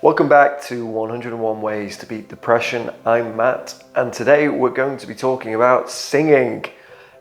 Welcome back to 101 Ways to Beat Depression. I'm Matt, and today we're going to be talking about singing.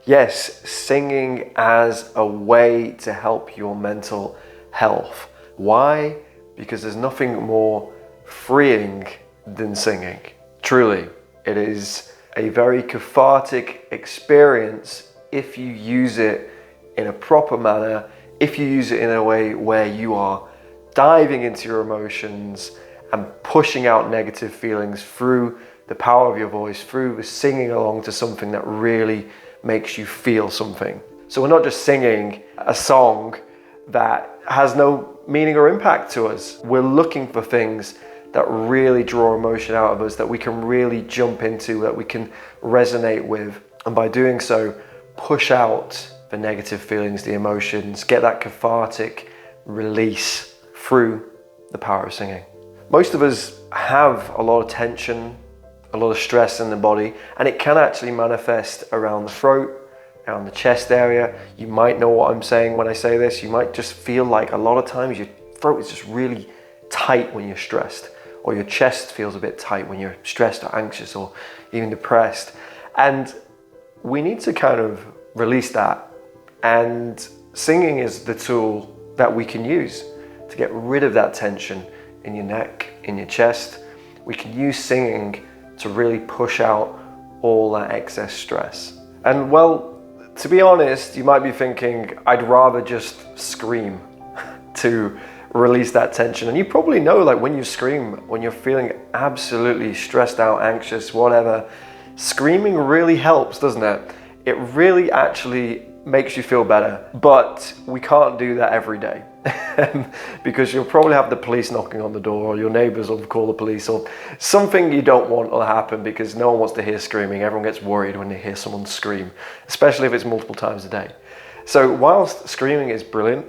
Yes, singing as a way to help your mental health. Why? Because there's nothing more freeing than singing. Truly, it is a very cathartic experience if you use it in a proper manner, if you use it in a way where you are diving into your emotions and pushing out negative feelings through the power of your voice, through singing along to something that really makes you feel something. So we're not just singing a song that has no meaning or impact to us. We're looking for things that really draw emotion out of us, that we can really jump into, that we can resonate with. And by doing so, push out the negative feelings, the emotions, get that cathartic release through the power of singing. Most of us have a lot of tension, a lot of stress in the body, and it can actually manifest around the throat, around the chest area. You might know what I'm saying when I say this. You might just feel like a lot of times your throat is just really tight when you're stressed, or your chest feels a bit tight when you're stressed or anxious or even depressed. And we need to kind of release that. And singing is the tool that we can use to get rid of that tension in your neck, in your chest. We can use singing to really push out all that excess stress. And well, to be honest, you might be thinking, I'd rather just scream to release that tension. And you probably know, like when you scream, when you're feeling absolutely stressed out, anxious, whatever, screaming really helps, doesn't it? It really actually makes you feel better. But we can't do that every day because you'll probably have the police knocking on the door, or your neighbors will call the police, or something you don't want will happen because no one wants to hear screaming. Everyone gets worried when they hear someone scream, especially if it's multiple times a day. So whilst screaming is brilliant,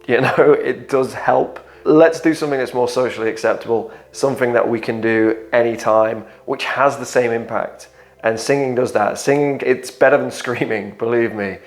you know, it does help. Let's do something that's more socially acceptable, something that we can do anytime, which has the same impact. And singing does that. Singing, it's better than screaming, believe me.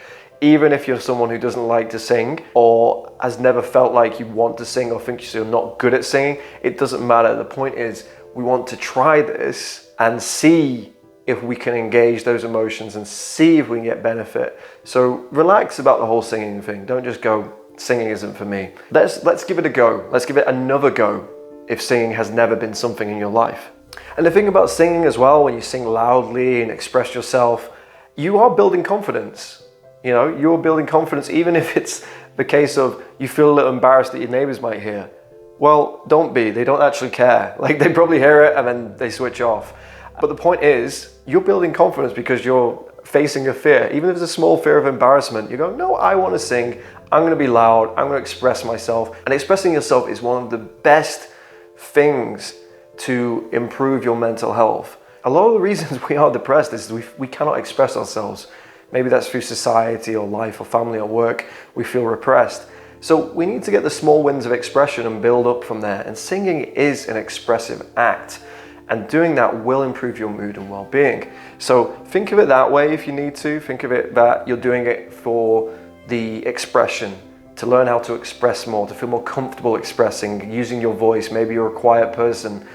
Even if you're someone who doesn't like to sing, or has never felt like you want to sing, or thinks you're not good at singing, it doesn't matter. The point is, we want to try this and see if we can engage those emotions and see if we can get benefit. So relax about the whole singing thing. Don't just go, singing isn't for me. Let's give it a go. Let's give it another go if singing has never been something in your life. And the thing about singing as well, when you sing loudly and express yourself, you are building confidence. You know, you're building confidence even if it's the case of you feel a little embarrassed that your neighbors might hear. Well, don't be. They don't actually care. Like, they probably hear it and then they switch off. But the point is, you're building confidence because you're facing a fear. Even if it's a small fear of embarrassment, you go, no, I want to sing. I'm going to be loud. I'm going to express myself. And expressing yourself is one of the best things to improve your mental health. A lot of the reasons we are depressed is we cannot express ourselves. Maybe that's through society or life or family or work. We feel repressed. So we need to get the small wins of expression and build up from there. And singing is an expressive act. And doing that will improve your mood and well-being. So think of it that way if you need to. Think of it that you're doing it for the expression, to learn how to express more, to feel more comfortable expressing, using your voice. Maybe you're a quiet person.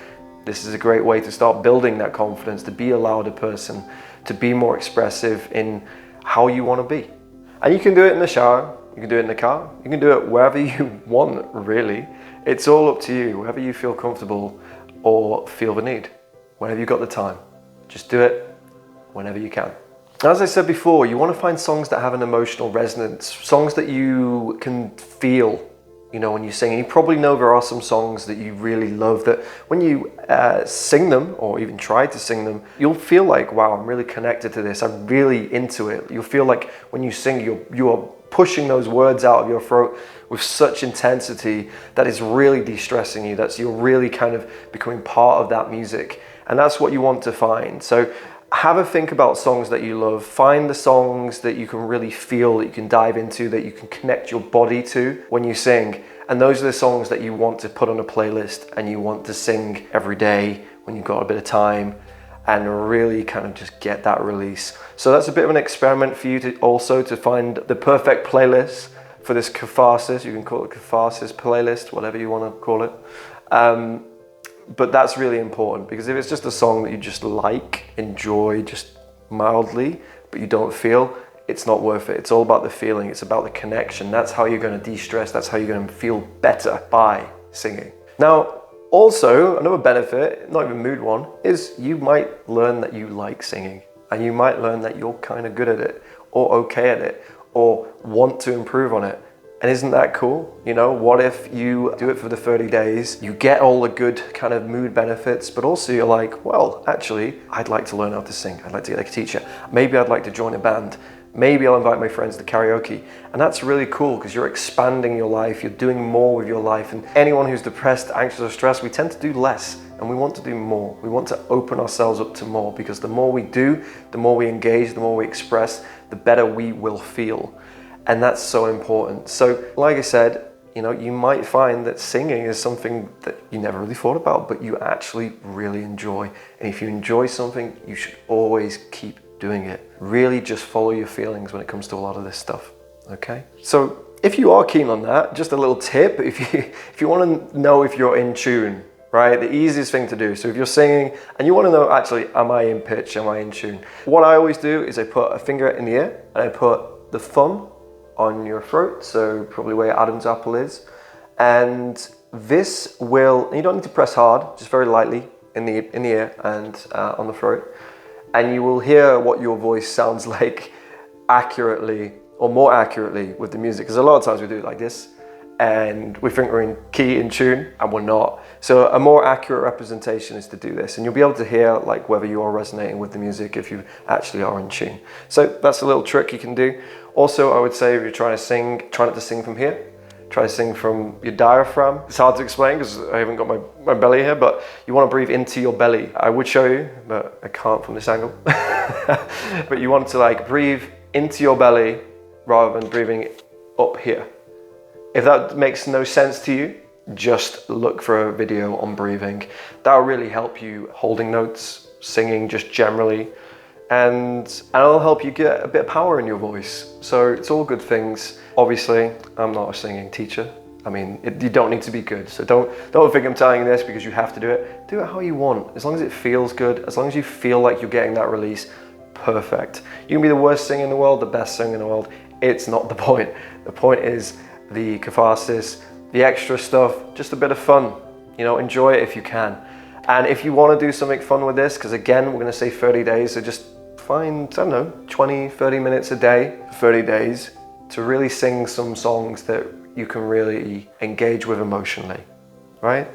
This is a great way to start building that confidence, to be a louder person, to be more expressive in how you want to be. And you can do it in the shower, you can do it in the car, you can do it wherever you want, really. It's all up to you, wherever you feel comfortable or feel the need, whenever you've got the time. Just do it whenever you can. As I said before, you want to find songs that have an emotional resonance, songs that you can feel, you know, when you sing. And you probably know there are some songs that you really love that when you sing them, or even try to sing them, you'll feel like, wow, I'm really connected to this. I'm really into it. You'll feel like when you sing, you are pushing those words out of your throat with such intensity that is really de-stressing you. You're really kind of becoming part of that music. And that's what you want to find. So have a think about songs that you love. Find the songs that you can really feel, that you can dive into, that you can connect your body to when you sing. And those are the songs that you want to put on a playlist and you want to sing every day when you've got a bit of time, and really kind of just get that release. So that's a bit of an experiment for you to find the perfect playlist for this catharsis. You can call it catharsis playlist, whatever you want to call it. But that's really important, because if it's just a song that you just like, enjoy just mildly, but you don't feel, it's not worth it. It's all about the feeling. It's about the connection. That's how you're going to de-stress. That's how you're going to feel better by singing. Now, also, another benefit, not even mood one, is you might learn that you like singing, and you might learn that you're kind of good at it, or okay at it, or want to improve on it. And isn't that cool? You know, what if you do it for the 30 days, you get all the good kind of mood benefits, but also you're like, well, actually, I'd like to learn how to sing. I'd like to get like a teacher. Maybe I'd like to join a band. Maybe I'll invite my friends to karaoke. And that's really cool, because you're expanding your life, you're doing more with your life. And anyone who's depressed, anxious, or stressed, we tend to do less, and we want to do more. We want to open ourselves up to more, because the more we do, the more we engage, the more we express, the better we will feel. And that's so important. So like I said, you know, you might find that singing is something that you never really thought about, but you actually really enjoy. And if you enjoy something, you should always keep doing it. Really just follow your feelings when it comes to a lot of this stuff, okay? So if you are keen on that, just a little tip, if you want to know if you're in tune, right? The easiest thing to do. So if you're singing and you want to know, actually, am I in pitch? Am I in tune? What I always do is I put a finger in the ear and I put the thumb on your throat, so probably where your Adam's apple is. And this will, you don't need to press hard, just very lightly in the ear and on the throat. And you will hear what your voice sounds like accurately, or more accurately with the music. Because a lot of times we do it like this, and we think we're in key, in tune, and we're not. So a more accurate representation is to do this, and you'll be able to hear like whether you are resonating with the music, if you actually are in tune. So that's a little trick you can do. Also, I would say if you're trying to sing, try not to sing from here. Try to sing from your diaphragm. It's hard to explain because I haven't got my belly here, but you want to breathe into your belly. I would show you, but I can't from this angle. But you want to like breathe into your belly rather than breathing up here. If that makes no sense to you, just look for a video on breathing. That'll really help you holding notes, singing just generally, and it'll help you get a bit of power in your voice. So it's all good things. Obviously, I'm not a singing teacher. I mean, you don't need to be good. So don't think I'm telling you this because you have to do it. Do it how you want. As long as it feels good, as long as you feel like you're getting that release, perfect. You can be the worst singer in the world, the best singer in the world. It's not the point. The point is the catharsis, the extra stuff, just a bit of fun. You know, enjoy it if you can. And if you want to do something fun with this, because again, we're going to say 30 days, so just find, I don't know, 20, 30 minutes a day for 30 days to really sing some songs that you can really engage with emotionally, right?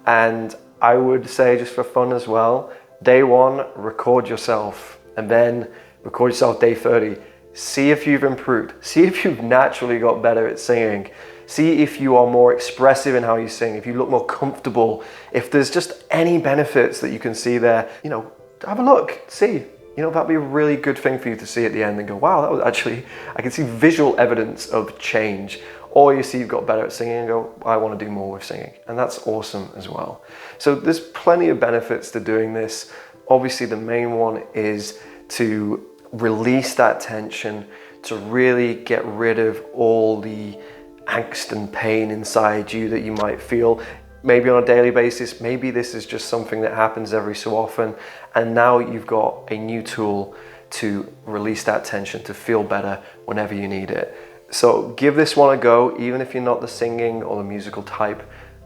And I would say, just for fun as well, day one, record yourself, and then record yourself day 30. See if you've improved. See if you've naturally got better at singing. See if you are more expressive in how you sing, if you look more comfortable, if there's just any benefits that you can see there, you know, have a look, see. You know, that'd be a really good thing for you to see at the end and go, wow, that was actually, I can see visual evidence of change. Or you see you've got better at singing and go, I want to do more with singing. And that's awesome as well. So there's plenty of benefits to doing this. Obviously, the main one is to release that tension, to really get rid of all the angst and pain inside you that you might feel, maybe on a daily basis. Maybe this is just something that happens every so often, and now you've got a new tool to release that tension, to feel better whenever you need it. So give this one a go, even if you're not the singing or the musical type.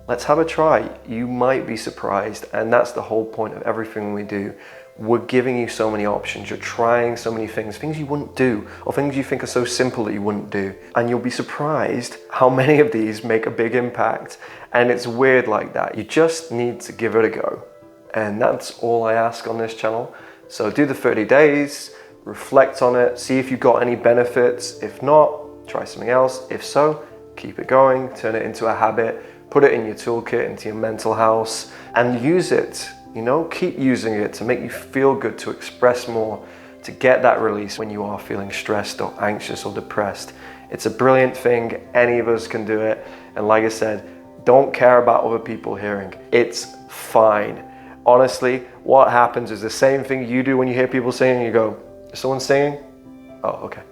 Let's have a try. You might be surprised, and that's the whole point of everything we do. We're giving you so many options. You're trying so many things you wouldn't do, or things you think are so simple that you wouldn't do. And you'll be surprised how many of these make a big impact. And it's weird like that. You just need to give it a go. And that's all I ask on this channel. So do the 30 days, reflect on it, see if you've got any benefits. If not, try something else. If so, keep it going, turn it into a habit, put it in your toolkit, into your mental house, and use it. You know, keep using it to make you feel good, to express more, to get that release when you are feeling stressed or anxious or depressed. It's a brilliant thing. Any of us can do it. And like I said, don't care about other people hearing. It's fine. Honestly, what happens is the same thing you do when you hear people singing. You go, is someone singing? Oh, okay.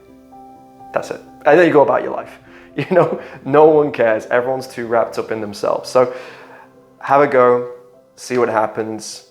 That's it. And then you go about your life. You know, no one cares. Everyone's too wrapped up in themselves. So have a go. see what happens.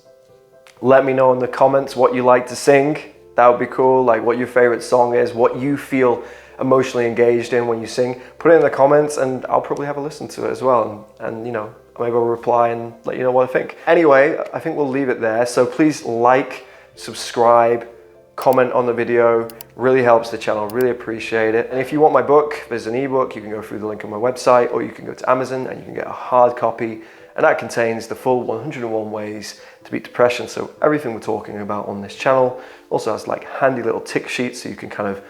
Let me know in the comments what you like to sing. That would be cool, like what your favorite song is, what you feel emotionally engaged in when you sing. Put it in the comments and I'll probably have a listen to it as well. And you know, maybe I'll reply and let you know what I think. Anyway, I think we'll leave it there. So please like, subscribe, comment on the video. Really helps the channel, really appreciate it. And if you want my book, there's an ebook. You can go through the link on my website, or you can go to Amazon and you can get a hard copy. And that contains the full 101 ways to beat depression. So everything we're talking about on this channel also has like handy little tick sheets so you can kind of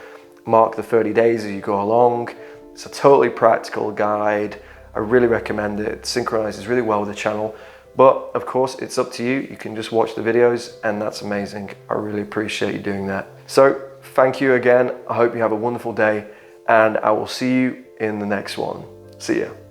mark the 30 days as you go along. It's a totally practical guide. I really recommend it. It synchronizes really well with the channel. But of course, it's up to you. You can just watch the videos and that's amazing. I really appreciate you doing that. So thank you again. I hope you have a wonderful day and I will see you in the next one. See ya.